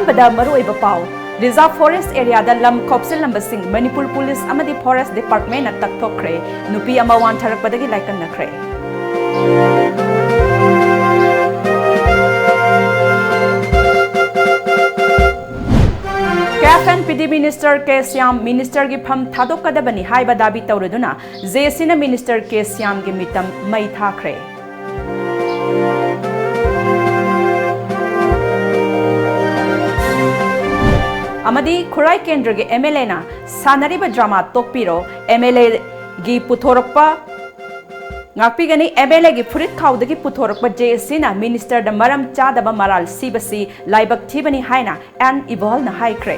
अहमबदा मरुओइबा पाव reserve forest area दा लम खोपसिल लंबसिंग मणिपुर पुलिस अमदी फॉरेस्ट डिपार्टमेंट ना तकथोखरे नुपी अमा वांथरकपदगी लाइकन्नखरे कैफन पीडी मिनिस्टर के श्याम मिनिस्टर की फम थादोकदबनी हाइबा दाबी तौरदुना जेसीना मिनिस्टर के श्याम की मितम मई थाखरे अमदी खुराई केंद्र के एमएलए ना सानरीब ड्रामा तोकपीरो एमएलए की पुथोरकपा ngakpigani MLA gi furit khawdagi puthorokpa JC na minister da maram chadaba maral sibasi laibak thibani haina and evolve na haikre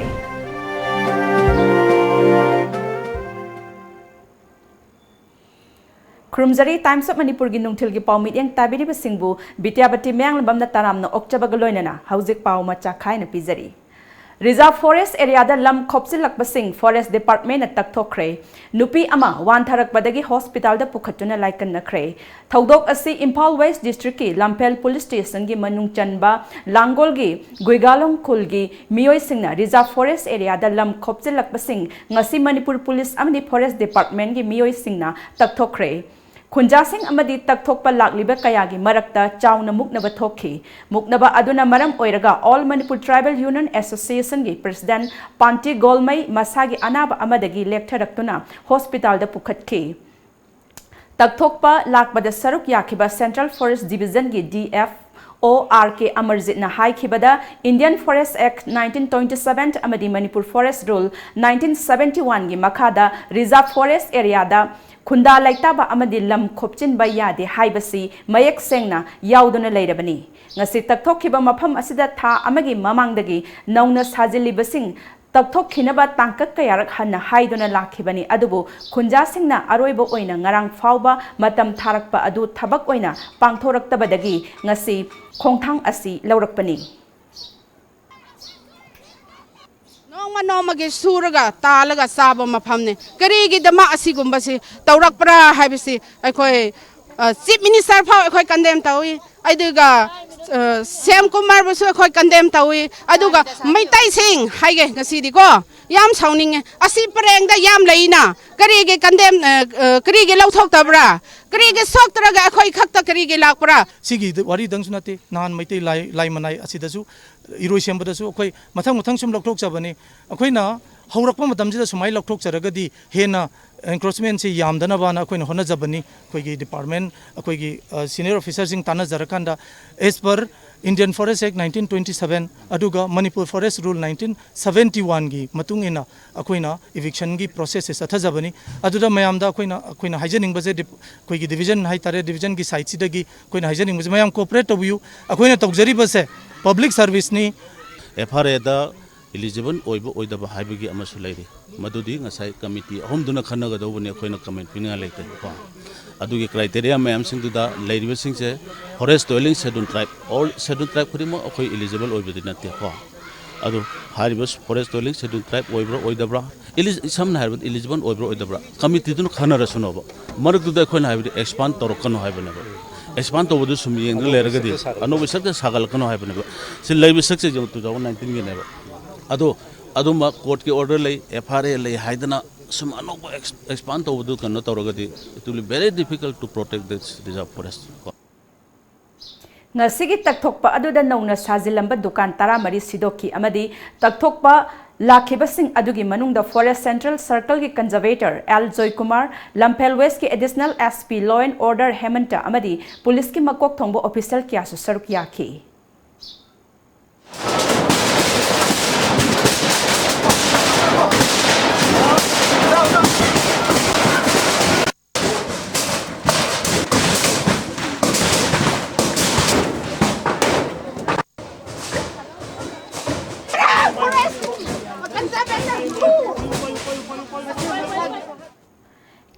Krumzari Times of Manipur gi nungthil gi pawmit yang tabiri basingbu bidyapati myang lambam na taramna okchabaga loinana hauzik paw macha khaina pizari Reserve Forest Area da lam khopsilakbasing Forest Department na takthokre nupi ama wantharakpadagi hospital da pukhatuna laikannakre thodok asi Imphal West District ki Lampel Police Station gi manung chanba Langol gi Guigalong khul gi miyoi singna Reserve Forest Area da lam khopsilakbasing ngasi Manipur Police amani Forest Department gi miyoi singna takthokre Khunjasing amadi takthokpa lakliba kayagi marakta chauna muknaba thokhi muknaba aduna maram oiraga All Manipur Tribal Union Association gi President Panti Golmai masagi anaba amadagi lecturaktuna hospital da pukhatkhi takthokpa lakbada saruk yakhiba Central Forest Division gi DF ORK Amarjit na haikibada Indian Forest Act 1927 amadi Manipur Forest Rule 1971 gi makhada Reserve Forest Area da Khunda laitaba amadi lam khopchin ba yade haibasi mayek sengna yauduna leirabani ngasi takthokhiba mafam asida tha amagi mamangdagi nauna sajilibasing takthokhinaba tangkak kayarak hanna haiduna lakhibani adubu khunja singna aroiba oina ngarang fauba matam tharakpa adu thabak oina pangthoraktabadagi ngasi khongthang asi laurakpani Noma suraga talaga saba mafamne karigi dama asigumba taurakpra haibisi akhoi chief minister phau akhoi condemn tawi aiduga Sam Kumar basu akhoi condemn tawi aduga maitai sing haige ngasidi ko yam sauning asi pareng da yam leina karigi condemn karigi lauthok tabra karigi soktraga akhoi khakta karigi lakpra sigi wari dang sunate nan maitai lai manai asidasu iroi sembadasu akhoi mathang sum lokthok chabani akhoi na haurakpa matamjida sumai lokthok charagadi hena encroachment se yamdana bana akhoi na hona jabani akhoi gi department akhoi gi senior officers sing tana jarakanda as per Indian Forest Act 1927 aduga Manipur Forest Rule 1971 gi matung ina akhoi na eviction gi process atha jabani aduda mayamda akhoi na hygienic baje akhoi gi division hai tare division gi site sidagi akhoi na hygienic baje mayam cooperate tobu akhoi na tawjari base public service ni FRA da eligible oiba oidaba haibagi amasu leiri madudi ngasai committee ahumduna khanaga dawbani akhoi na comment pinga leite ko adugi criteria mayam sing duda leiriba sing se forest dwelling scheduled tribe all scheduled tribe khurimo akhoi eligible oibadi natte ko adu haribas forest dwelling scheduled tribe oibra oidabra samna haribad eligible oibra oidabra committee dun khanara sunoba maruk duda akhoi na haibadi expand torokano haibana expand to bodu sum yeng leragadi anu bisak sagal kano haibana se leibi sakse jong 2019 ge neba ado ma court ke order lay FRA lay haidana sum anu expand to bodu kano toragadi it will be very difficult to protect this reserve forest ngasigi takthokpa aduda nauna sajilamba dukan taramari sidoki amadi takthokpa lakhibasing adugi manungda Forest Central Circle ki conservator L Joy Kumar Lampel West ki additional SP Law and Order Hemanta amadi police ki makok thongbo official kya su saruk yakhi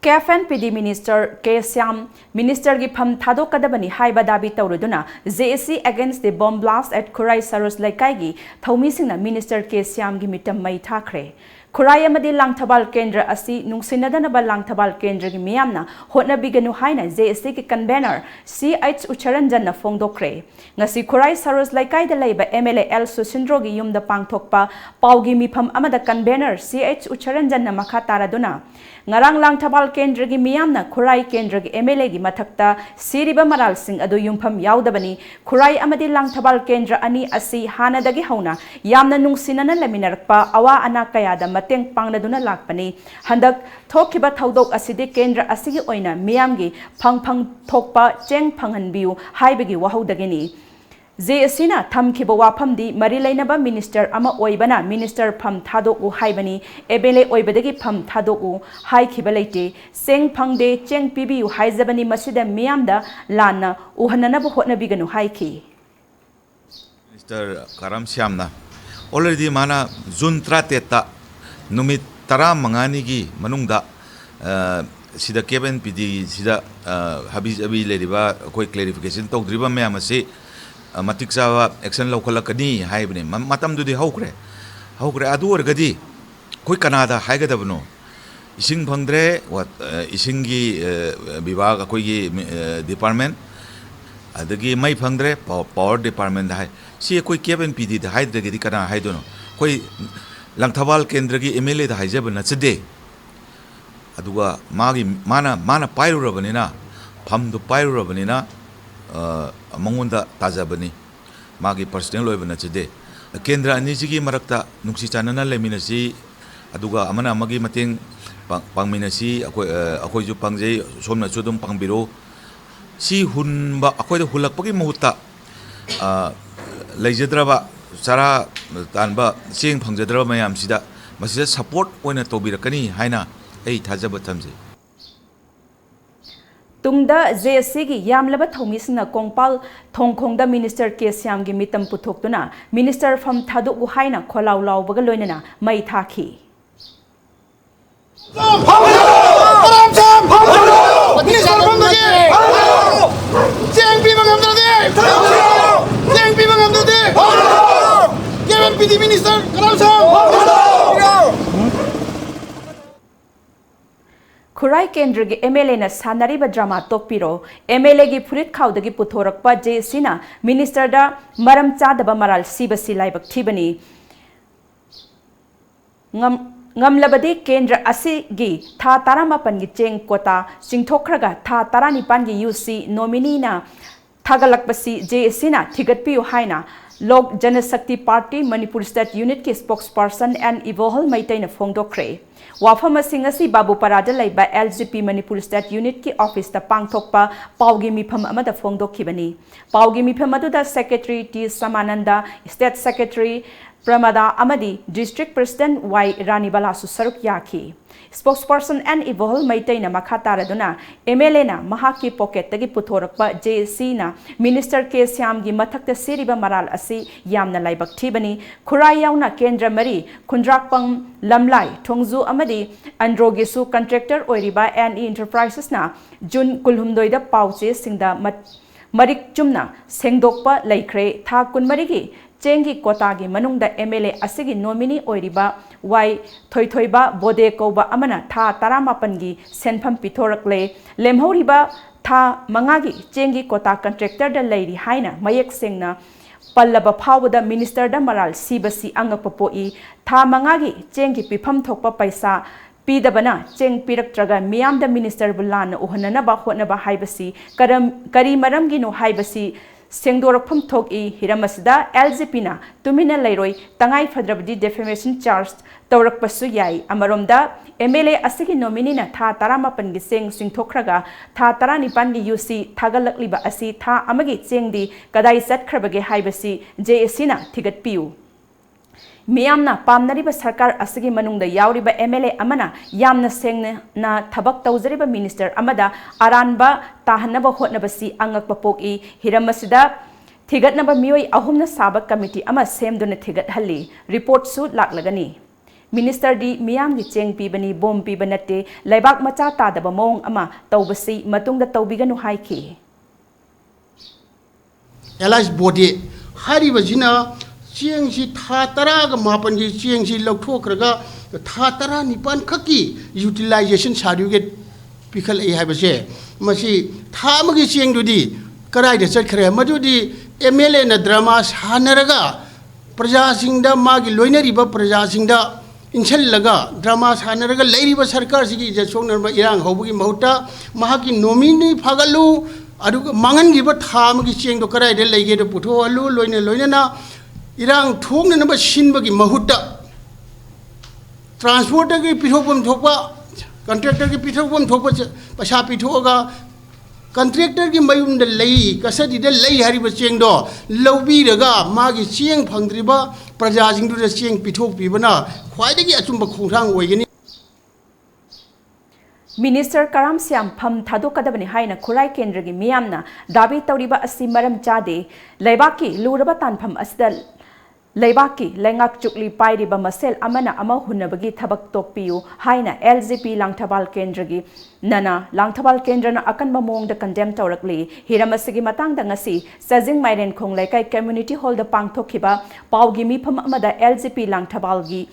KFN PD Minister K Syam Minister gi pham thado kadabani haiba dabi tawruduna JSC against the bomb blast at Kurai Saros Laikai gi thomi singna Minister K Syam gi mitam mai thakre Kurai amadi Langthabal Kendra asi nungsinadana ba Langthabal Kendra gi miyamna hotna biganu haina JSC ki convener CH Ucharanjan na fongdokre. Ngasi Kurai Saros Laikai da laiba MLA L Susindro gi yumda pangthokpa paugi mifam amada convener CH Ucharanjan na makha taraduna. Ngarang Langthabal Kendra gi miyamna Kurai Kendra gi MLA gi mathakta siriba maral sing adu yumpham yaudabani Kurai amadi Langthabal Kendra ani asi hanadagi hauna yamna nungsinana laminarpa awa ana kayada mateng pangnaduna lakpani handak thokiba thaudok asidi Kendra asigi oina miyamgi phangphang thokpa cheng phanghanbiu haibagi wahodagini JSCna thamkiba wafamdi mari lainaba minister ama oibana minister pham thadoku haibani ebele oibadagi pham thadoku haikhiba leite seng phangde cheng pibiu haizabani masida miyamda lana uhananabu hotnabiganu haiki Mr. Karam Syamna already mana June 30 numit tara manganigi manungda sida Kevin PD sida habis abi leriba koi clarification tawdriba mayam ase matik sawa action lokhalakani haibne matam dudi haukre adu orgadi koi kanada haigadabno ising phangdre wat isingi bibag koi gi department adagi mai phangdre power department hai si koi Kevin PD da haidagi kana haidono koi Langthabal Kendra gi MLA da haijabna chade aduga magi mana pairurabanina phamdu pairurabanina mangunda tajabani magi personal loibana chade Kendra ani jigi marakta nungsi chanana leminasi aduga amana magi mateng pangminasi akoi ju pangjei somna chudum pangbiro si hunba akoi da hulakpagi muhutta leijadraba Sara tanba sing phangjadraba mayam sida masida support oina tobirakani haina ei thajaba thamje Tungda JSC gi yamlaba thomisna kongpal thongkhongda minister Kesyam gi mitam puthoktuna minister pham thadoku haina kholaw lawbaga loinana mai thakhi Minister Kurai Kendra gi MLA na sanariba drama tokpiro MLA gi furit khawdagi puthorakpa JSC na minister da maram chadaba maral sibasi laibak thibani ngamlabadi Kendra asigi tha taramapan gi cheng kota singthokraga tha taranipan gi UC nominee na thagalakpasi JSC na thigatpiu haina Lok Janashakti Party Manipur State Unit ki spokesperson and Ivohal Maitaina Fongdokre. Wafama Singasi Babu Parada Laiba LGP Manipur State Unit ki office ta pangthokpa Paugi Mifam Amada Fongdokhibani. Paugi Mifam aduda Secretary T Samananda, State Secretary Pramada Amadi, District President Y Rani Balasu Saruk Yaki. Spokesperson and Ivohal Maitaina Makataraduna, MLA na Mahaki Pocket Tagi Puthorakpa JC na Minister Kesyam gi mathakta siriba maral asi yamna laibak thibani Kurai yauna Kendra Mari Kundrakpang Lamlai Thongzu Amadi Androgisu contractor oiriba NE Enterprises na June Kulhumdoida Pauche Singda Marik Chumna Sengdokpa Laikre Tha Kunmarigi Chengi Kotagi Manungda MLA asigi nominee oiriba Y Thoithoiba Bode Koba Amana Tha Taramapangi Senpham Pithorakle Lemhoriba Tha Mangagi Chengi Kota contractor da Lady Haina Mayek Singna Pallaba Phawada Minister da Maral Sibasi Angapopoi Tha Mangagi Chengi Pifam Thokpa Paisa Pidabana Cheng Piraktraga Miyam da Minister Bulan Uhanana Hotnaba Haibasi Kari Maramgi no Haibasi Sengdorapam Thok E Hiramasda LGP na Tumina Leroy Tangai Fadrabdi defamation charge Taurak Pasu Yai Amaromda MLA Asiki nominee na Tha Taramapan gi Singthokraga Tha Taranipan gi UC Thagalakliba Asi Tha Amagi Chengdi Kadai Satkrabage Haibasi JSC na Thigatpiu Miyamna Pamnariba Sarkar Asigi Manungda Yauriba MLA Amana Yamna Sengna na Thabak Tauzariba Minister Amada Aranba Tahanaba Hotnabasi Angakpa Poki Hiramasida Thigatnaba Mioi Ahumna Sabak Committee Ama Semduna Thigat Hali Report Su Laklagani Minister di Miyam gi Cheng Pibani Bom Pibanate Laibak Macha Tadaba Mong Ama Taubasi Matungda Taubiganu Haiki Elias Bode Haribajina चेंग सी था तरा का मापन की Cheng सी लौथोखरगा था तरा निपान खकी utilisation certificate पिखल है बसे मसी था मगी चेंग दुदी कराय दे चखरे मदुदी एमएलए न ड्रामा सानरगा प्रजा सिंगदा मागी लोइनरिबा प्रजा सिंगदा इंसल लगा ड्रामा सानरगा लेरिबा सरकार सिगी जसोंनरबा इरांग हौबगी महुता महाकी नोमिनी फागलु अदुग मांगनगिबा थामगी चेंगदो करायदे लेगेदो पुथोहलु लोइना इरांग थोंगनबा सिनबगी महुता ट्रांसपोर्टर की पिथोपम थोपा कंट्रैक्टर की पिथोपम थोपा पैसा पिथोगा कंट्रैक्टर की मयूम द लई कसदी द लई हरिबा चेंगदो लौबीरगा मागी चेंग फंगद्रिबा प्रजा सिंगदु द चेंग पिथोक पिबना ख्वाइदगी अचुंबा खोंथांग ओइगनी मिनिस्टर कराम श्याम फम थादोकदबनी हाइना खुराई केंद्र की मियामना दाबी तौरीबा असि मरम चादे लेबाकी लूरबा तानफम असदा लेबाकी लेंगाक चुकली पाइरिबा मसेल अमना अमा हुनबगी थबक तोकपियु हाइना एलजीपी लांगथबाल केंद्र की नना लांगथबाल केंद्रना अकनबा मोंग द कंडेम तौरकली हिरमसगी मतंग दंगसी सजिंग माइरेन खोंग लेकाई कम्युनिटी हॉल द पांगथोखिबा पावगी मिफम अमदा एलजीपी लांगथबाल की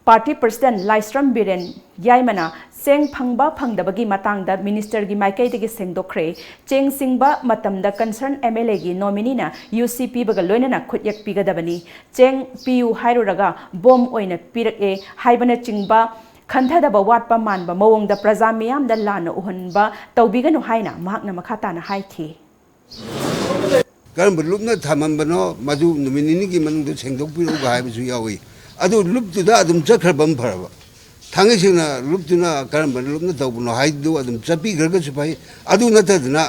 पार्टी प्रेसिडेंट लाइस्रम बिरेन याइमना सेंग फंगबा फंगदबगी मतंग द मिनिस्टर की माइकैदगी सेंगदोखरे चेंग सिंगबा मतमदा कंसर्न एमएलए की नॉमिनीना यूसीपी बगा लोइनना खुदयक पिगदबनी चेंग पीयू हाइरुरगा बोम ओइना पिरके हाइबना चिंगबा खंथदबा वाटपा मानबा मवोंगदा प्रजा मियाम द लाना उहनबा तौबिगनु हाइना महाकना मखाताना हाइखी करम लुपना थामबनो मधु नुमिनी की मनुंग सेंगदोकपिरो हाइबसु यावी अदु लुपतुदा अदुम चखरबम फरबा थांगेसिंगना लुपतुना करम लुपना तौबनो हाइदु अदुम चपी गरगसु फाइ अदु नतदना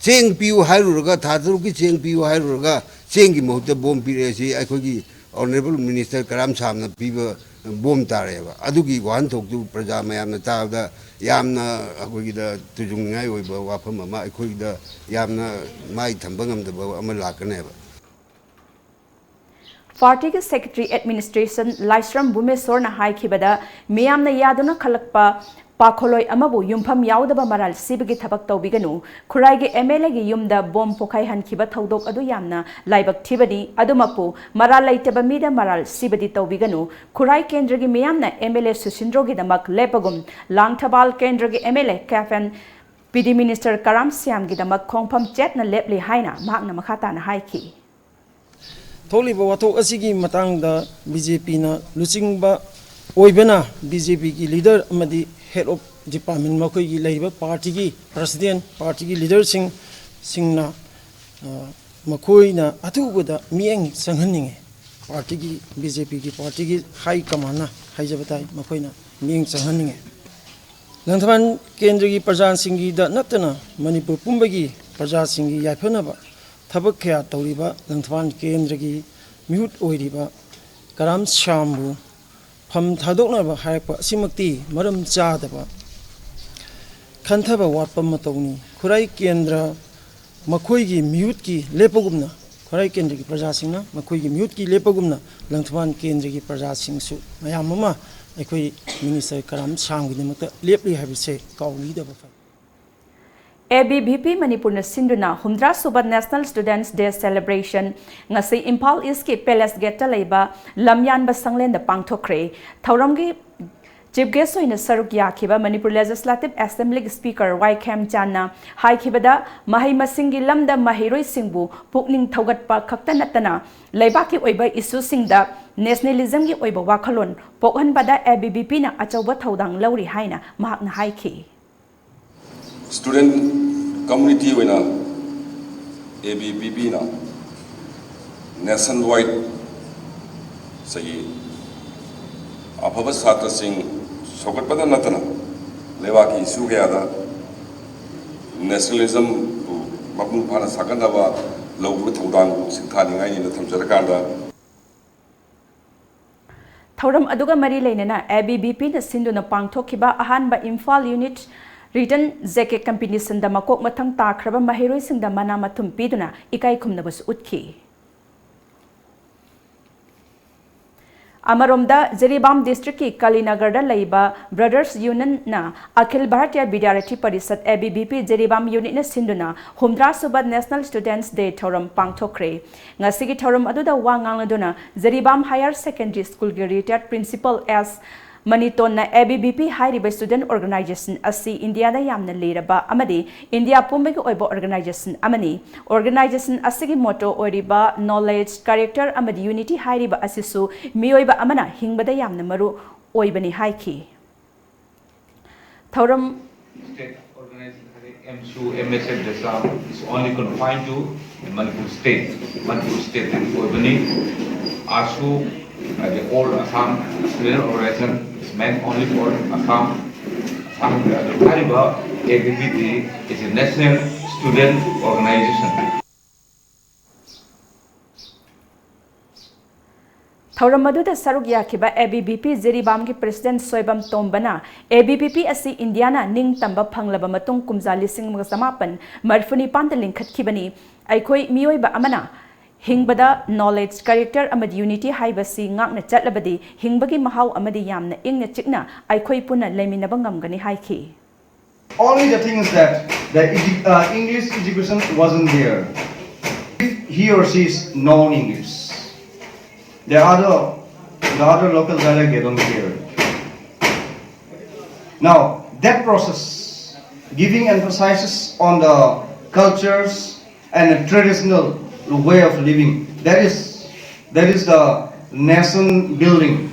चेंग पियु हाइरुरगा थादरु की चेंग पियु हाइरुरगा चेंग की महूत बोम पिरेसी अखोगी ऑनरेबल मिनिस्टर कराम सामना पीबा बोम तारेबा अदुगी वाहन थोकदु प्रजा मयामना ताबदा यामना अखोगीदा तुजुंगाय ओइबा वाफम अमा अखोगीदा यामना माइ थंबा ngamdaba अमा लाकनेबा पार्टी के सेक्रेटरी एडमिनिस्ट्रेशन लाइस्रम बुमेश्वर हाइखिबदा मियामना यादुना खलकपा पाखोलोय अमबु युमफम याउदबा मराल सिबगी थबक तौबिगनु खुराइगे एमएलए गी युमदा बोम पोखाइ हनखिबा थौदोक अदु यामना लाइबक थिबदी अदुमकु मराल लैतबा मीदा मराल सिबदी तौबिगनु खुराइ केंद्र गी मियामना एमएलए सुसिंद्रो गी दमक लेपगुम लांगथबाल केंद्र गी एमएलए कैफन पीडी मिनिस्टर कराम श्याम गी दमक खोंगफम चेटना लेपली हाइना महाकना मखाताना हाइखी थोलिबा वाथोक असिगी मतंगदा बीजेपी ना लुचिंगबा ओइबना बीजेपी की लीडर अमदी हेड ऑफ डिपार्टमेंट मखोई की लेरिबा पार्टी की प्रेसिडेंट पार्टी की लीडर सिंगना मखोइना अथुबदा मियंग संहनिंगे पार्टी की बीजेपी की पार्टी की हाई कमांडना हाइजबताई मखोइना मियंग संहनिंगे लंथबान केंद्र की प्रजा सिंगी द नतना मणिपुर पुंबगी प्रजा सिंगी याफनबा थबक क्या तौरीबा लंथबान केंद्र की म्यूट ओइरिबा कराम श्यामबु फम थादोकनबा हायपा सिमक्ति मरम चादबा खंथबा वाटपा मतौनी खुराई केंद्र मखोई की म्यूट की लेपगुमना खुराई केंद्र की प्रजा सिंगना मखोई की म्यूट की लेपगुमना लंथबान केंद्र की प्रजा सिंगसु मयाम अमा अखोई मिनिस्टर कराम श्यामगिदमक्ता लेपली हाबिसे काउलीदबा ABVP Manipur Sinduna Humdra Suba National Students Day Celebration ngasi Impal East ki Palace Gate laiba Lamyan ba sanglen da pangthokre thauramgi Chief Guest oina saruk yakhiba Manipur Legislative Assembly Speaker Wycam Channa haikibada mahai masingi lamda mahiroi singbu pukning thogatpa khakta natana laibaki oiba issue singda nationalism gi oiba wakhalon pokhan bada ABVP na achauba thodang lauri haina mahakna haiki Student community wena ABVP na nationwide say aphabas chhatra sing sokat pada natana lewaki issue kya da nationalism mapung phana sakanda ba lawbu thodang singthani ngai ni thamjara da Thauram aduga mari leinana ABVP na sinduna pangthokhiba ahanba Imphal unit Return Zeke competition da makok mathang takraba mahiroi sing da mana mathum piduna ikai khumnabas utki Amaromda Jiribam district ki Kalinagarda laiba Brothers Union na Akhil Bharatiya Vidyarthi Parishat ABVP Jiribam unit na sinduna humdra subad National Students Day thoram pangthokre ngasigi thoram aduda wangangladuna Jiribam Higher Secondary School ki retired principal as Maniton na ABVP High Student Organization asi India da yamna leraba amadi India pumbagi oiba organization amani organization asigi motto oiriba knowledge character amadi unity high asisu mioiba amana hingbada yamna maru oibani haiki thoram state organization MSU MSF Desam is only confined to Manipur state oibani ASU the old Assam student organization is meant only for Assam. ABVP is a national student organization. Thauramadu saruk yakiba ABVP Jiribam ki President Soibam Tombana ABVP asi Indiana ning tamba phanglaba matung kumja lising samapan marfuni panda lingkhat kibani aikoi mioiba amana Hingbada knowledge character amad unity haibasi ngakna chatlabadi hingbagi mahau amadi yamna ingna chikna aikoi puna leminaba ngamgani haiki. Only the thing is that the English education wasn't there. If he or she is non-English, the other local dialect they don't hear. Now that process giving emphasis on the cultures and the traditional way of living, that is the nation building.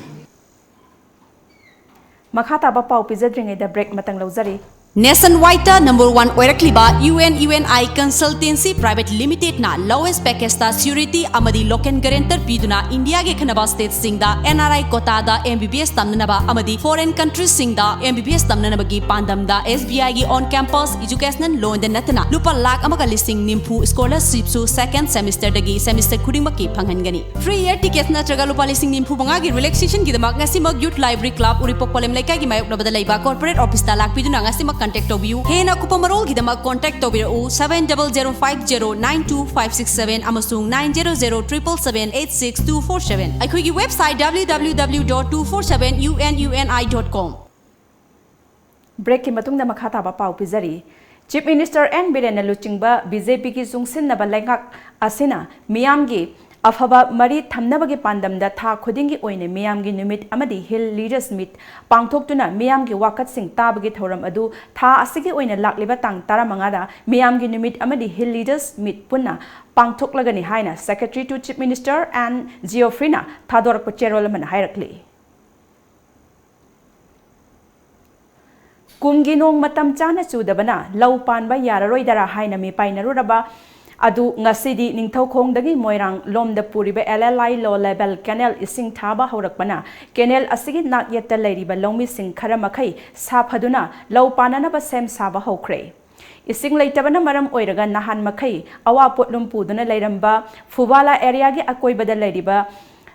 Makata ba pau pizadringe da break matang lauzari. Nationwide #1 oirakliba UNI Consultancy Private Limited na lowest package ta security amadi local guarantor piduna India ge khanaba state singda NRI quota da MBBS tamnaba amadi foreign countries singda MBBS tamnaba gi pandam da SBI gi on campus educational loan da natna lupa lakh amaga listing nimpu scholarship su second semester dagi semester khuding maki phanghangani free year ticket na traga lupa listing nimpu banga gi relaxation gi damak ngasimag youth library club uripok polem laikai gi mayok nabada laiba corporate office ta lak piduna ngasimag contact tobiu hena kupamarol gidama contact tobiru 7005092567 amasung 9007778647 aikhoigi website www.247ununi.com break ki matung da makhata ba pau pizari Chief Minister N Biren Luchingba BJP ki sungsin na balengak asina miyam gi Afaba Mari Thamnabagi Pandam da Tha Khudingi Oine Miyamgi Numit Amadi Hill Leaders Meet Pangthoktuna Miyamgi Wakat Sing Tabagi Thoram Adu Tha Asigi Oine Lakliba Tang Taramangada Miyamgi Numit Amadi Hill Leaders Meet Punna Pangthoklagani Haina Secretary to Chief Minister and Geoffrina Thador Pocherolaman Hairakli Kumgi Nong Matam Chana Chudabana Lau Panba Yararoi Dara Haina Mi Painaruraba Adu ngasidi ningthau khongdagi moirang lomda puriba LLI low level canal ising thaba horakpana canal asigi nak yetta leiriba longmi sing khara makhai saphaduna low panana ba sem saba hokre ising leitabana maram oiraga nahan makhai awa potlum puduna leiramba fubala area gi akoibada leiriba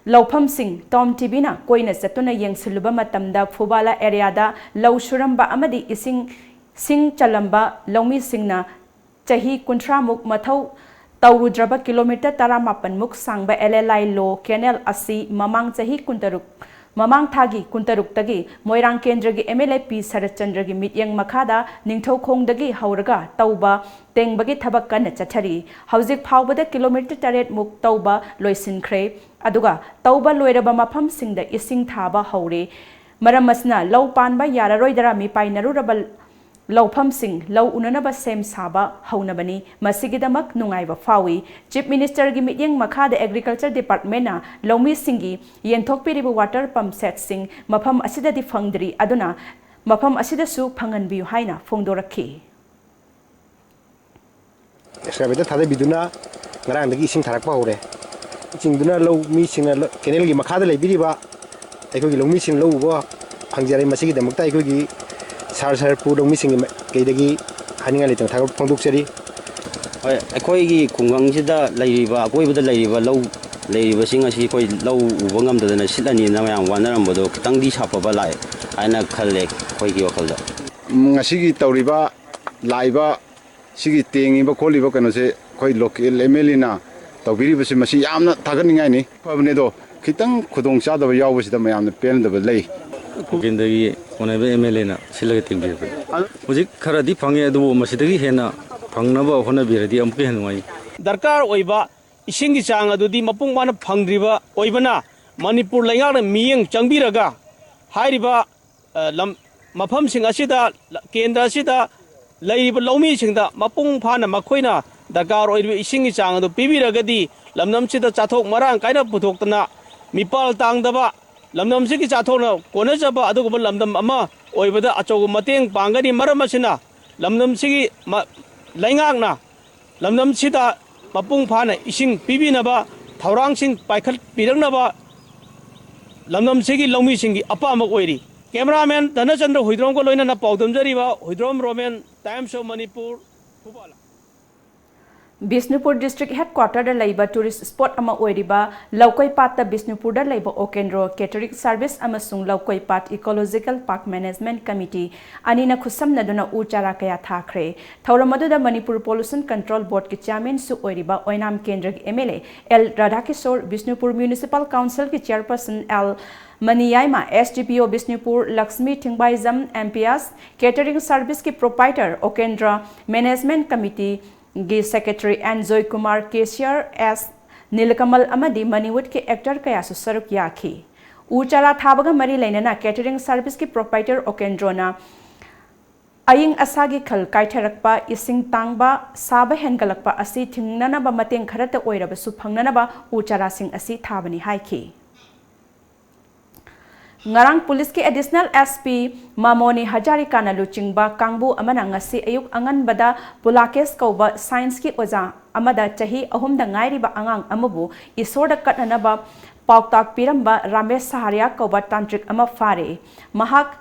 Laupam Singh Tom Tibina koina satuna yengsiluba matamda fubala area da low shuramba amadi ising sing chalamba longmi singna Chahi Kuntra Muk Mathau Taurudraba kilometer Taramapan Muk Sangba LLI Law Canal Asi Mamang Chahi Kuntaruk Mamang Thagi Kuntaruk Tagi Moirang Kendragi MLAP Sarachandragi Mityang Makada Ningthau Khongdagi Hauraga Tauba Tengbagi Thabak Kana Chathari Hauzik Phawbada kilometer Taret Muk Tauba Loisinkhre Aduga Tauba Loiraba Mafam Singda Ising Thaba Haure Maramasna Law Panba Yararoidara Mi Painaruraba Laupam Singh Lau Unanaba Sem Saba Haunabani Masigidamak Nungaiba Fawi Chief Minister gi Mityang Makha the Agriculture Department na Laumi Singhi Yenthok Piribu Water Pump Set Sing Mafam Asida di Fangdri Aduna Mafam Asida Su Phanganbiu Haina Phongdorakhi Escaveta Thade Biduna Ngarangdagi Ising Tharakpa Hore Singduna Lau Mi Singna Kenel gi Makha de Lebiriba Aikogi Laumi Sing Lau Bo Phangjare Masigidamakta Aikogi Sar Pudong missing Kadagi Haninga Little Ponduk City. I quite Kungangsida Ladiva, away with the Ladiva low Ladiva Singer, she quite low Wangam than a Silani Naman, one Rambo, Tangi Shop of a lie, and a collect quite your color. Sigi Tauriba, Laiba, Sigi Ting, Ibacoliva can say quite local Emelina, Taubiri was a machine. I'm not talking any. Pavnedo, खितंग खुदोंग चादब यावबसिदा मयामना पेनदब लई केंद्रगी ओनेबे MLA ना सिलगे तिंबिरबे हुजिक Kharadi fungi अदु मसिदगी हेना फंगनबा होनबिरदी अमके हेनुई दरकार ओइबा इसिंगी चांग अदुदी मपुंग माना फंग्रिबा ओइबना Manipur लैंगाना मियंग चंगबिरगा हाइरिबा lump मफम सिंग असिदा केंद्र असिदा लैरिबा लौमी सिंगदा मपुंग फाना मखोइना दरकार ओइबा इसिंगी चांग अदु पिबिरगदी लमनमसिदा चाथोक मरांग काइना पुथोक्तना मिपाल तांगदबा लमनमसिगी चाथोना कोनजबा अदुगुबा लमदम अमा ओइबदा अचौग मतेंग पांगनी मरम असिना लमनमसिगी लैंगाकना लमनमसिदा मपुंग फाना इसिंग पिबिनबा थौरांगसिंग पाइखल पिरंगनबा लमनमसिगी लौमीसिंगी अपाम ओइरी कैमरामैन धनचंद्र हुइद्रोम को लोइना पाउदमजरीबा हुइद्रोम रोमेन टाइम्स ऑफ मणिपुर थुबाला बिष्णुपुर डिस्ट्रिक्ट हेडक्वार्टर लैबा टूरिस्ट स्पॉट अमा ओइरिबा लौकोइपात बिष्णुपुर लैबा ओकेंड्रो केटरिंग सर्विस अमसुंग Loukoipat ecological park management committee अनिना खुसमनदुना उ चारा कया थाखरे थौरमदुदा मणिपुर पोल्यूशन कंट्रोल बोर्ड के चेयरमैन सु ओइरिबा ओइनाम केंद्र के MLA L Radhakishore Bishnupur municipal council के चेयरपर्सन एल मनियाइमा SDPO Bishnupur Lakshmi Thingbaijam MPS catering service के प्रोपाइटर ओकेंड्रा मैनेजमेंट कमिटी गी secretary N Joy Kumar cashier S Neelkamal अमदी मनीवुड के एक्टर कयासु सरुक याखी उ चारा थाबगा मरी लेना केटरिंग सर्विस की प्रोपाइटर ओकेंड्रोना अयिंग असागी खल काइथरकपा इसिंग तांगबा साबा हेनगलकपा असि थिंगननबा मतेंग खरत ओइरबसु फंगननबा उ चारा सिंग असि थाबनी हाइखी ngarang police के additional SP Mamoni Hajarika na luchingba kangbu amana ngasi ayuk angan bada pulakes kauba science की ओजा amada chahi ahum da ngairiba angang amabu isorda katnanaba pauktak piramba Ramesh Saharia kauba tantric ama fare mahak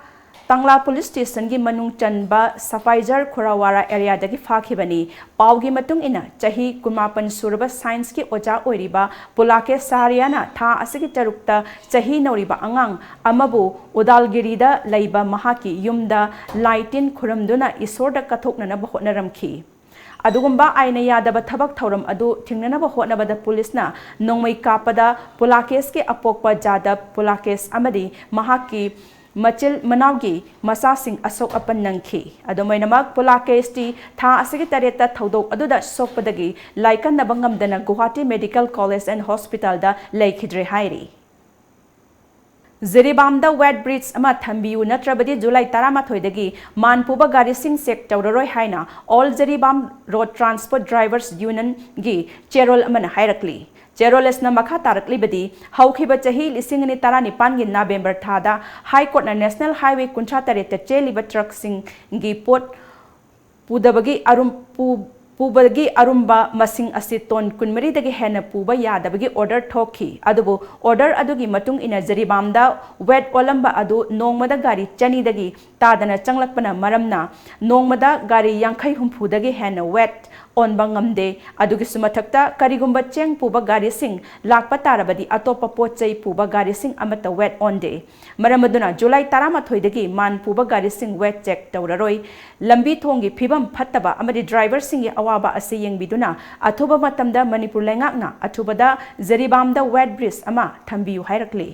Tangla Police Station की मनुंग चनबा सफाइजर खुरावारा area दगी फाखिबनी Pawgi मतुंग इना चाही कुमापन सुरबा science की ओजा ओइरिबा पुलाके सारियाना था असगी तरुक्ता चाही नौरिबा अंगांग अमबु उदालगिरीदा लैबा महाकी युमदा लाइटिन खुरमदुना इसोरदा कथोकनना होटनरमखी अदुगुम्बा आइना यादबा थबक थौरम अदु थिंगननबा होटनबदा पुलिसना नोंमै कापदा पुलाकेस के अपोकपा जादब पुलाकेस अमदी महाकी मचिल मनावगी मसासिंग असोक अपन नंखी अदुमैनमक पुलाकेस्टी था असगी तरेता थौदोक अदुदा सोकपदगी लाइकन नबंगमदना Guwahati medical college and hospital दा लेखिद्रे हाइरी जिरीबामदा वेट ब्रिज अमा थंबियु नत्रबदी जुलाई 13 मानपुबा गारीसिंग चेक तौररोय हाइना all Jiribam road transport drivers union गी चेरोल अमन हाइरकली चेरोलेसना मखा तारकलीबदी हौखिबा चाही 2019 गी नवेंबर थादा हाई कोर्ट ना नेशनल हाईवे 53 चेलिबा ट्रक सिंग गी पोट पुबगी अरुम्बा मसिंग असि टोन 20 दगी हेना पुबा यादबगी ऑर्डर थोखी अदुबु ऑर्डर अदुगी मतुंग इना जरीबामदा वेट ओलंबा अदु नोंगमदा गाड़ी चनी दगी तादना चंगलकपना मरमना नोंगमदा गाड़ी 50-60 दगी हेना wait on bangamde adugi sumathakta karigumba cheng puba gari sing lakpa tarabadi atopa pochai puba gari sing amata wet on day maramaduna July 13 dagi man puba gari sing wet check tawraroi lambi thongi phibam phattaba amadi driver sing ya awaba ase yengbiduna athuba matamda Manipur lengakna athubada Zaribamda wet bridge ama thambiyu hairakli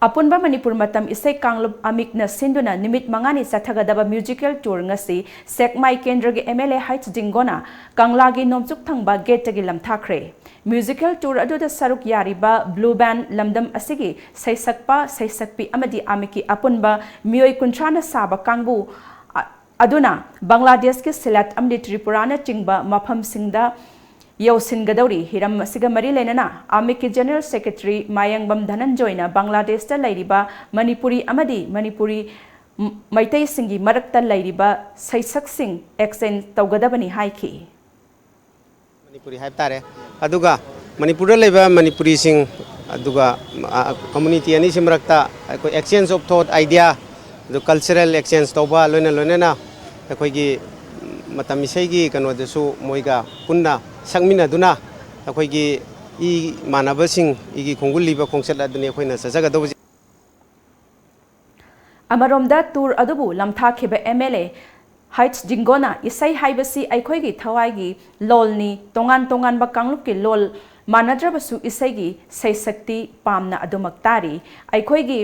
अपुनबा मणिपुर मतम इसै कांगलुप अमिकना सिंदुना निमित मंगानी सथगदबा musical tour ngasi Sekmai Kendra के एमएलए हाइट्स जिंगोना कांगलागी नोमचुक थंगबा गेट तगी लमथाखरे म्यूजिकल टूर अदुदा सरुक यारिबा ब्लू बैंड लमदम असिगी सैसकपा सैसकपी अमदी आमिकी अपुनबा मियोय कुंथ्राना साबा कांगबु अदुना बांग्लादेश के सिलेट अमदी त्रिपुराना चिंगबा मफम सिंगदा यौसिनगदौरी हिरम सिगा मरी लेना आर्मी के जनरल सेक्रेटरी मायंगबम धनंजयना बांग्लादेश ता लैरिबा मणिपुरी अमदी मणिपुरी मैतै सिंगी मरकता लैरिबा सैसक सिंग एक्सचेंज तौगदबनी हाइखी मणिपुरी हाइब तारे अदुगा मणिपुर लेबा मणिपुरी सिंग अदुगा कम्युनिटी अनि सिमरकता कोई एक्सचेंज ऑफ थॉट आइडिया दु कल्चरल एक्सचेंज तौबा लोना अखोगी मतम इसेगी कनोदसु मोइगा पुन्ना संगमिनादुना अखोगी ई मानबसिंग इगी खोंगुलिबा खोंगसला दुनि अखोइना सजगदबजी अमरोमदा टूर अदुबु लमथाखिबा एमएलए हाइट्स जिंगोना इसै हाइबसी अखोगी थवाइगी लोलनी तोंगान तोंगान बा कांगलुप के लोल Manadrabasu isegi saisakti pamna adumak tari aikoigi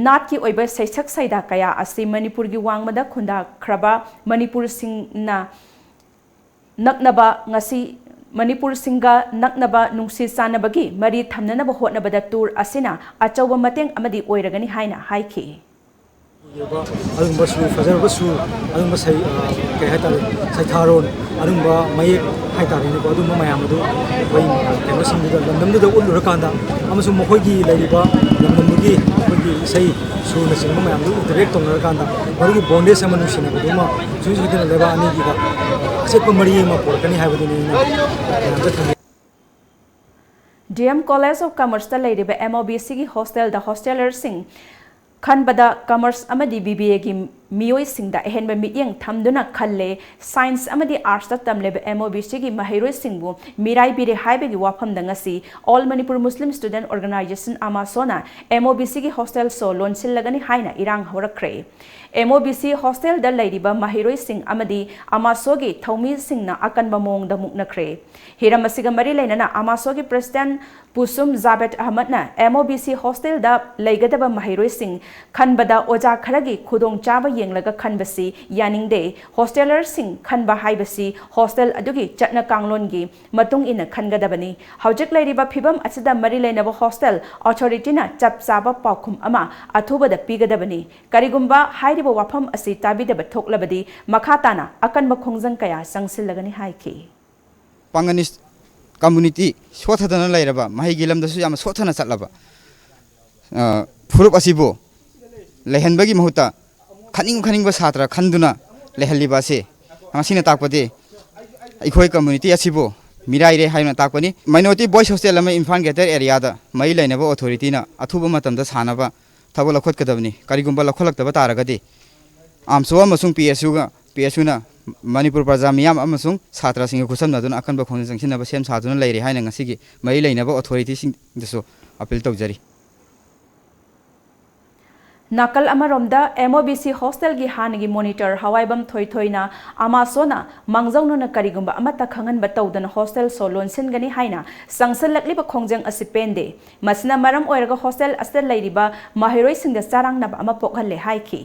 Nat ki oiba saisak saida kaya asi Manipur gi wangmada khunda khraba Manipur sing na naknaba ngasi Manipur singa naknaba nungsi sanabagi mari thamnanaba hotnabada tour asina achauba mateng amadi oiragani haina haiki Adumba su fajarba su adumba sai kai hatale sai tharon adumba mai hai tare ne adumba mayamadu wai kema singda lamdamda ullurakanda amasu mokogi laiba lamdamgi mokogi sai su na singma mayamdu interact tongrakanda marugi bonde samanu sina baduma suju dina leba ani giga asepa mari ma porkani haibaduni na DM College of Commerce ta laiba MOBC gi hostel da hosteler sing Khanbada Commerce amadi BBA gi miyoi singda ehenba mityeng thamduna khalle Science amadi Arts ta tamleba MOBC gi mahiroi singbu mirai bire haibe gi wafam dangasi All Manipur Muslim Student Organization Amasona MOBC gi hostel so lonsil lagani haina irang horakre MOBC hostel da laidiba mahiroi sing amadi Amasogi thaumi singna akanba mong da muknakre hiramasiga mari lainana Amasogi President Pusum Zabet Ahmadna MOBC hostel da laigadaba mahiroi sing Khanbada oja kharagi khudong chaba yenglaga khanbasi yaningde hosteler sing khanba haibasi hostel adugi chatna kanglongi matung ina khangadabani hawjek lairiba phibam asida mari lainaba hostel authority na chap chaba paukhum ama athubada pigadabani karigumba hairiba wafam asi tabidaba thoklabadi makhatana akanba khongjang kaya sangsilagani haiki Panganis community sothadana lairaba mahi gilam dasu yam sothana chatlaba furup asibo lehenbagi mahuta khaning ba satra khanduna lehalliba se asina takpade ikhoi community asibo mirai re haina takpani minority boys hostel ama infan greater area da mai lainaba authority na athuba matamda sanaba thabo lakhot kadabni karigumba lakholak daba taragadi amso amasung PSU na Manipur Praja miyam amasung satra sing khusam naduna akanba khong jangsinaba sem saduna leire haina ngasigi mai lainaba authority sing deso appeal tawjari Nakal amaromda MOBC hostel gi hanagi monitor hawaibam thoithoina Amasona mangjongno na karigumba amata khangan batawdana hostel solon singani haina sangsalakliba khongjang asipende masna maram oiraga hostel astel lairiba mahiroi singda sarang naba ama pokhalle haiki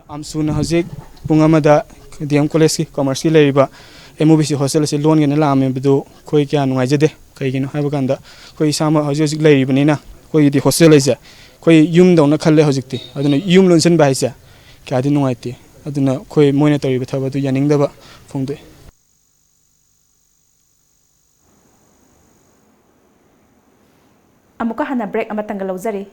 Amsuna hajik pungamada DM College ki commerce ki laiba MOBC hostel se loan gena lame bidu koi kya nuaijade kaigino haibakanda koi sama hajik lairibani koi di hostel aisa koi yum dawna khalle hojikti aduna yum lonsen baisa kyadi nuaiti aduna koi moina tori bathaba tu yaningdaba phongde amuka hana break amatanga lawjari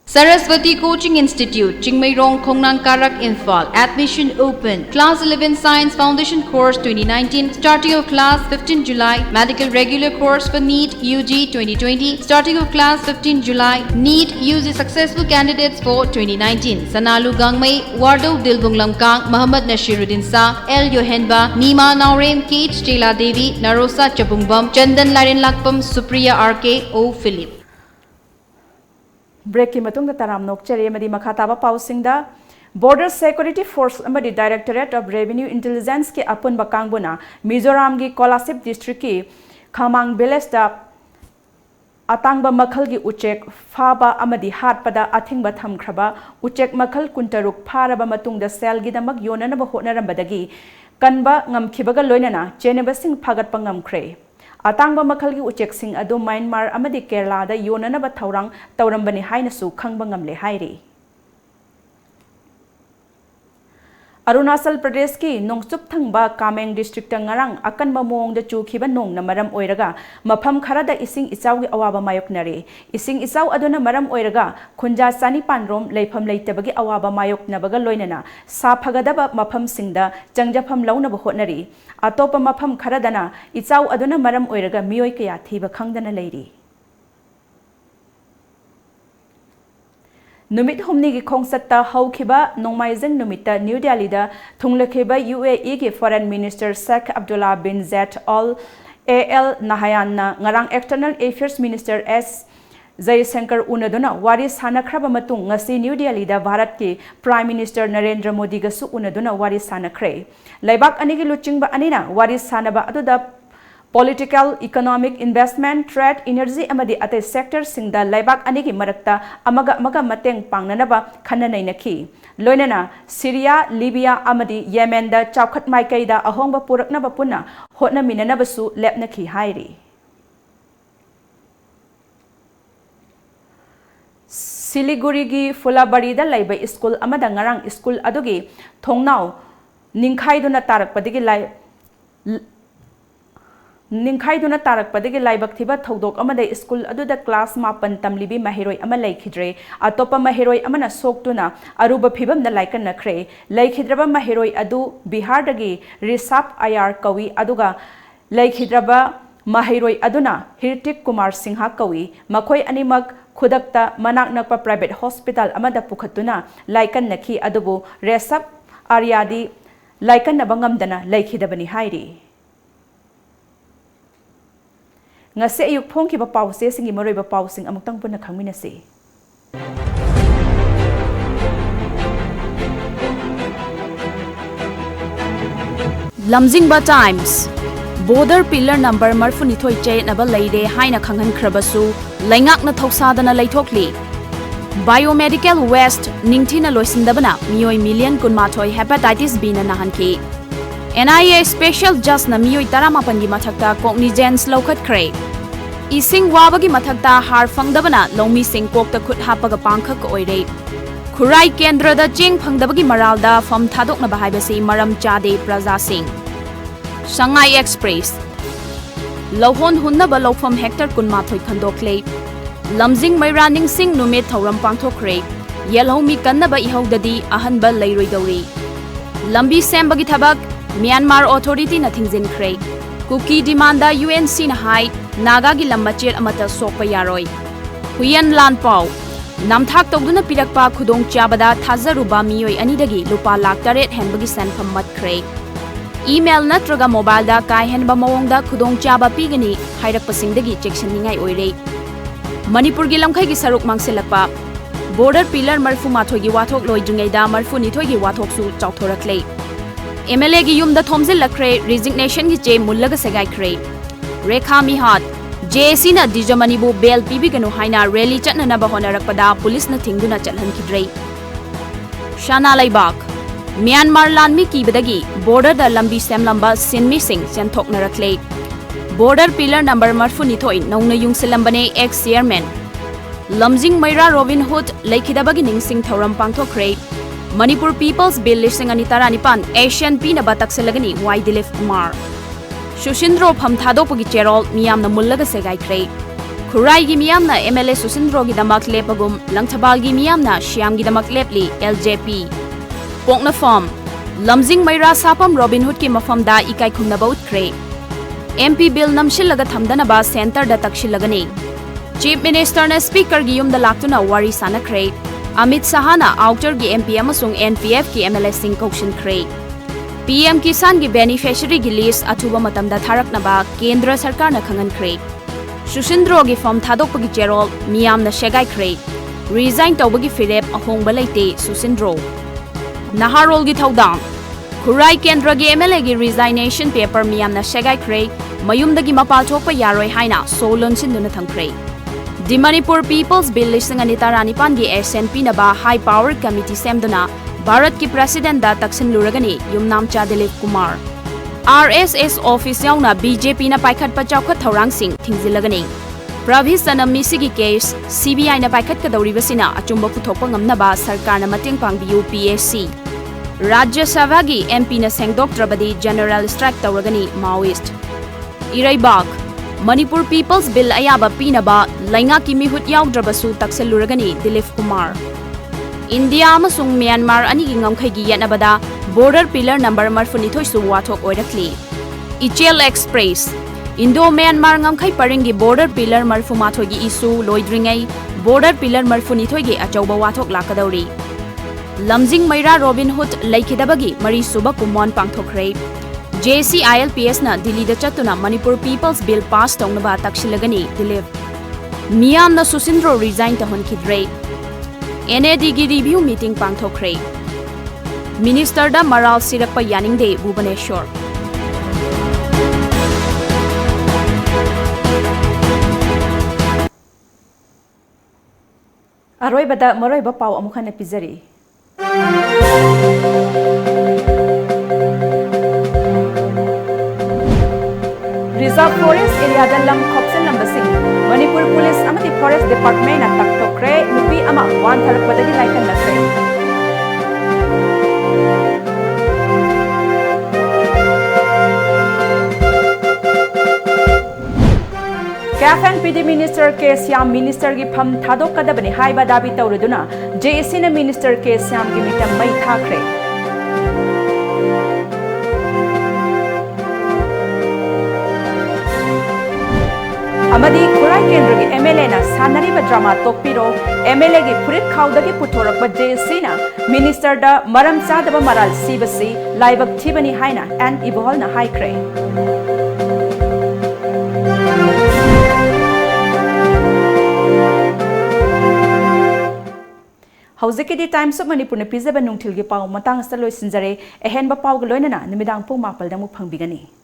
Saraswati Coaching Institute, Chingmairong, Khongnang Karak, Imphal. Admission open. Class 11 Science Foundation Course 2019. Starting of class 15 July. Medical Regular Course for NEET UG 2020. Starting of class 15 July. NEET UG Successful Candidates for 2019. Sanalu Gangmai, Wardo Dilbung Lamkang, Muhammad Nashiruddin Sa, L. Yohenba, Nima Naurem, Kate Stela Devi, Narosa Chabungbam, Chandan Larin Lakpam, Supriya RK, O. Philip. Break ki matung da taram nokchari amadi makhataba pausingda Border Security Force amadi Directorate of Revenue Intelligence ki apun bakangbuna Mizoram gi Kolasip District ki Khamang Village da atangba makhal gi uchek phaba amadi hatpada athingba thamkhraba uchek makhal kuntaruk pharaba matung da sel gi damak yonana ba honarambadagi kanba ngamkhibaga loinana cheneba sing phagat pangamkhre Atangba makhalgi uchek sing adu Myanmar amadi Kerala da yonana ba thaurang taurambani haina su khangba ngamle hairi Arunachal Pradesh ki Nongchup thangba Kameng district ngarang akanba mong da chukhiba nong na maram oiraga mafam kharada ising ichaw gi awaba mayoknare ising ichaw aduna maram oiraga khunja sani panrom leifam leitabagi awaba mayoknabaga loinana sa phagadaba mafam singda changjafam launaba hotnari atopa mafam kharadana ichaw aduna maram oiraga miyoi kaya thiba khangdana leiri Numit humni gi khongsatta haukiba nongmaijeng numita New Delhi da thunglakhiba UAE gi Foreign Minister Sheikh Abdullah bin Zayed Al Nahyan na ngarang External Affairs Minister S Jaishankar unaduna wari sanakhraba matung ngasi New Delhi da Bharat ki Prime Minister Narendra Modi ga su unaduna wari sanakhre laibak ani gi luchingba anina wari sanaba aduda political, economic, investment, trade, energy amadi ate sector singda laibak anigi marakta amaga mateng pangnanaba khananainaki. Loinana Syria, Libya amadi Yemen da chawkhat maikaida ahongba puraknaba punna hotna minanabasu lepnaki hairi. Siliguri gi Fulabari da laiba school amada ngarang school adugi thongnau ningkhaiduna tarakpadigi laibak thiba thodok amada school aduda class mapan tamlibi mahiroi ama laikhidre atopa mahiroi amana soktuna aruba phibam na laikan nakhre laikhidraba mahiroi adu Bihar dagi Risap Ayar kawi aduga laikhidraba mahiroi aduna Hirtik Kumar Singha kawi makhoi animak khudakta manak nakpa private hospital amada pukhatuna laikan nakhi adubu Risap Aryadi laikan nabangamdana laikhidabani hairi. Ngase ayuk phongki ba pause singi maroi ba pausing amutang punna khangminase. Lamjingba Times Border Pillar Number Marfunithoi Che Naba Leide Haina Khangan Krabasu Laingak na Thoksadana Leithokli Biomedical Waste Ningthina Loisindabana Mioi Million Kunmathoi Hepatitis B na nahanki NIA Special Just na Mioi Taramapangi Mathakta Cognizance Lokat Kre Ising Wabagi Mathakta Har Fangdabana Lomi Sing Kokta Khut Hapaga Pangkhak Oire Khurai Kendra da Ching Phangdabagi Maralda Fam Thadok na Bahaibasi Maram Chade Praja Singh Shanghai Express Lohon Hunnaba Lofam Hector Kunmathoi Khandokle Lamjing Mairaning Singh Numit Thoram Pangthokre Yelhomi Kannaba Ihodadi Ahanba Leiroi Dori Lambi Sembagi Thabak Myanmar Authority na Thingzin Kuki Demanda UNC na Hai Naga gi Lambachir Amata Sokpa Yaroi Huyan Lan Pau Namthak Togduna Pirakpa Khudong Chabada Thazaruba Mioi Anidagi Lupa Lak Taret Henbagi Sanfam Matkre Email natraga mobile da kai henba mawongda Khudong Chaba Pigani Hairak Pasingdagi Chekshaningai Oire Manipur gi lamkhai gi saruk mangsilakpa Border Pillar Marfu Mathoi gi wathok loidringai da Marfu Nithoi gi wathok su chauthorakle MLA gi yumda thomjil lakre resignation gi che mullaga segai kre Rekha Mihat JC na Dijamani bu bail pibiganu haina rally chatna na bahonarakpada police na thingduna chalhankidrei Shana Laibak Myanmar Lanmi Kibadagi Border da Lambi Sem Lamba Sinmi Singh Senthok Narakle Border Pillar Number Marfu Nithoi Nauna Yungsilambane ex chairman Lamjing Maira Robin Hood Laikhidabagi Ningsing Thoram Pangthokre Manipur People's Bill Listing Anitaranipan Asian Pina Batakselagani Y Dilip Kumar Sushindro Pham Thadopagi Cherol Miyamna Mullaga Segai Kre Khurai gi Miyamna MLA Sushindro gi Damak Lepagum Langthabal gi Miyamna Shyam gi Damak Lepli LJP Pokna Farm Lamjing Maira Sapam Robin Hood ki Mafam da Ikai Khumna Baut Kre MP Bill Namshillaga Thamdanaba Center da Takshilagani Chief Minister na Speaker gi Yumda Laktuna Wari Sanakre Amit Sahana Outer gi MP amasung NPF ki MLA Singh Kokshin Kre PM Kisan gi beneficiary gi list atuba matamda tharaknaba Kendra Sarkar na khangan kre Sushindro gi form thadokpagi cherol miyam na shegai kre resign tawbagi firep ahongba leite Sushindro Naharol gi thaudang Khurai Kendra gi MLA gi resignation paper miyam na shegai kre mayumdagi mapal thokpa yaroi haina solon sinduna thangkre The Manipur People's Bill listing anitaranipan gi SNP na ba High Power Committee semduna Bharat ki President da Taksin Luragani Yumnam Cha Dilip Kumar RSS Office yauna BJP na paikhat pa chawkhat thorang sing thingzilagani Pravis sanam misigi case CBI na paikhat kadawri basina achumba puthokpa ngamnaba sarkar na mating pangbiu PSC Rajya Sabha gi MP na sengdok trabadi General Strike tawragani Maoist Iraibak Manipur People's Bill ayaba pinaba lainga ki mihut yaudраbasu Taksin Luragani Dilip Kumar India amasung Myanmar anigi ngamkhai gi yanabada Border Pillar Number Marfunithoi su wathok oirakli Ichel Express Indo Myanmar ngamkhai paringi Border Pillar Marfumathoi gi isu loidringai Border Pillar Marfunithoi gi achauba wathok lakadauri Lamjing Maira Robin Hood laikhidabagi mari suba kumon pangthokre JC ILPS na Delhi da chatuna Manipur People's Bill pass tawnaba takshilagani Dilip Miyam na Sushindro resign tahonkhidre NAD gi review meeting pangthokre Minister da Maral Sirakpa Yaningde Bhubaneswar Aroibada maroiba pau amukhana pizari. Reserve Forest area da lam khopsan lambasing Manipur Police amati Forest Department at taktokre nupi ama wan thalakpadagi laikan nakre. CAF and PD Minister K. Syam Minister ki pham thadok kadabani haiba dabi tawruduna JSC na Minister K. Syam ki mitam mai thakre. Amadi Kurai Kendra ki MLA na sanari ba drama tokpiro MLA ki purit khawdagi puthorak ba JSC na Minister da maram sadaba maral sibasi laibak thibani haina and ibohol na haikre. Hauziki Times of Manipur na pizza ba nungtil gi pau matang sa loisinjare ehen ba pau ga loinana nimidang pung mapal da mu phangbigani.